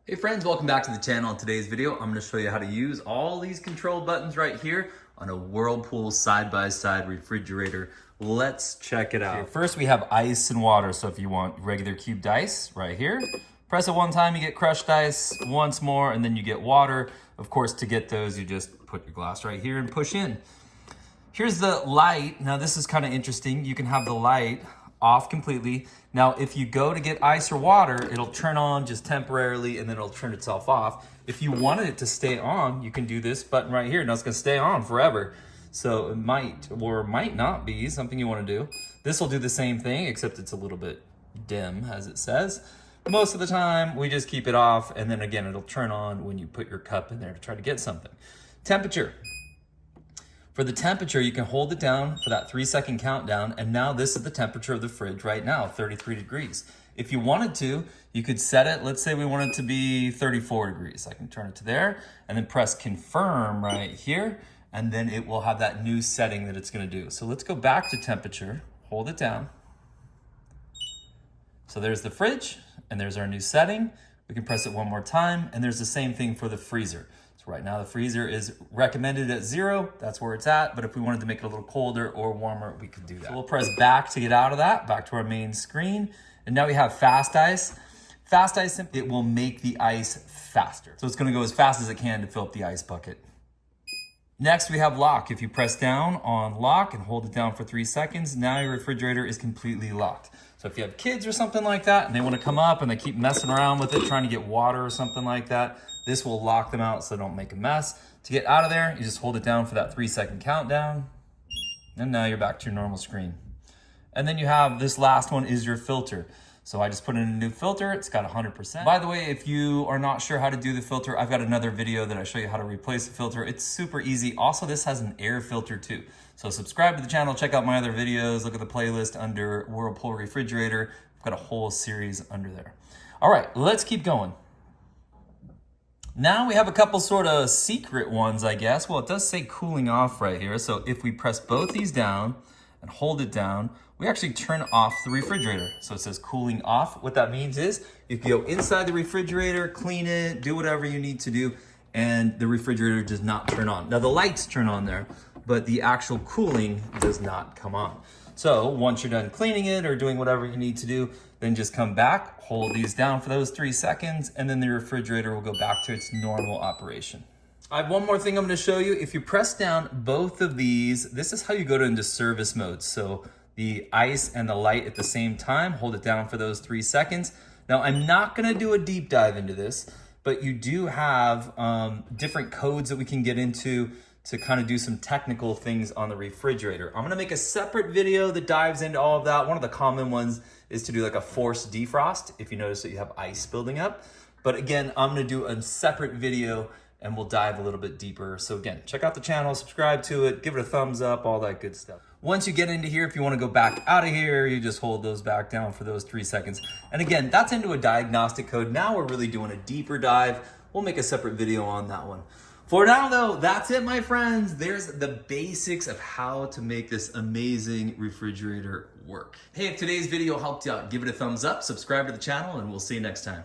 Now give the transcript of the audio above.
Hey friends, welcome back to the channel. In today's video, I'm going to show you how to use all these control buttons right here on a Whirlpool side-by-side refrigerator. Let's check it out. Okay, first we have ice and water. So if you want regular cubed ice right here, press it one time, you get crushed ice, once more, and then you get water. Of course, to get those, you just put your glass right here and push in. Here's the light. Now this is kind of interesting. You can have the light off completely. Now, if you go to get ice or water, it'll turn on just temporarily and then it'll turn itself off. If you wanted it to stay on, you can do this button right here. Now it's gonna stay on forever. So it might or might not be something you wanna do. This will do the same thing, except it's a little bit dim, as it says. Most of the time, we just keep it off, and then again, it'll turn on when you put your cup in there to try to get something. Temperature. For the temperature, you can hold it down for that 3-second countdown, and now this is the temperature of the fridge right now, 33 degrees. If you wanted to, you could set it, let's say we want it to be 34 degrees. I can turn it to there, and then press confirm right here, and then it will have that new setting that it's gonna do. So let's go back to temperature, hold it down. So there's the fridge, and there's our new setting. We can press it one more time, and there's the same thing for the freezer. So right now the freezer is recommended at 0, that's where it's at, but if we wanted to make it a little colder or warmer, we could do that. So we'll press back to get out of that, back to our main screen, and now we have fast ice. Fast ice, it will make the ice faster. So it's gonna go as fast as it can to fill up the ice bucket. Next, we have lock. If you press down on lock and hold it down for 3 seconds, now your refrigerator is completely locked. So if you have kids or something like that and they want to come up and they keep messing around with it, trying to get water or something like that, this will lock them out so they don't make a mess. To get out of there, you just hold it down for that 3-second countdown, and now you're back to your normal screen. And then you have this last one is your filter. So I just put in a new filter, it's got 100%. By the way, if you are not sure how to do the filter, I've got another video that I show you how to replace the filter. It's super easy. Also, this has an air filter too. So subscribe to the channel, check out my other videos, look at the playlist under Whirlpool refrigerator. I've got a whole series under there. All right, let's keep going. Now we have a couple sort of secret ones, I guess. Well, it does say cooling off right here. So if we press both these down and hold it down, we actually turn off the refrigerator. So it says cooling off. What that means is you can go inside the refrigerator, clean it, do whatever you need to do, and the refrigerator does not turn on. Now the lights turn on there, but the actual cooling does not come on. So once you're done cleaning it or doing whatever you need to do, then just come back, hold these down for those 3 seconds, and then the refrigerator will go back to its normal operation. I have one more thing I'm gonna show you. If you press down both of these, this is how you go into service mode. So the ice and the light at the same time, hold it down for those 3 seconds. Now I'm not gonna do a deep dive into this, but you do have different codes that we can get into to kind of do some technical things on the refrigerator. I'm gonna make a separate video that dives into all of that. One of the common ones is to do like a forced defrost if you notice that you have ice building up. But again, I'm gonna do a separate video and we'll dive a little bit deeper. So again, check out the channel, subscribe to it, give it a thumbs up, all that good stuff. Once you get into here, if you wanna go back out of here, you just hold those back down for those 3 seconds. And again, that's into a diagnostic code. Now we're really doing a deeper dive. We'll make a separate video on that one. For now though, that's it, my friends. There's the basics of how to make this amazing refrigerator work. Hey, if today's video helped you out, give it a thumbs up, subscribe to the channel, and we'll see you next time.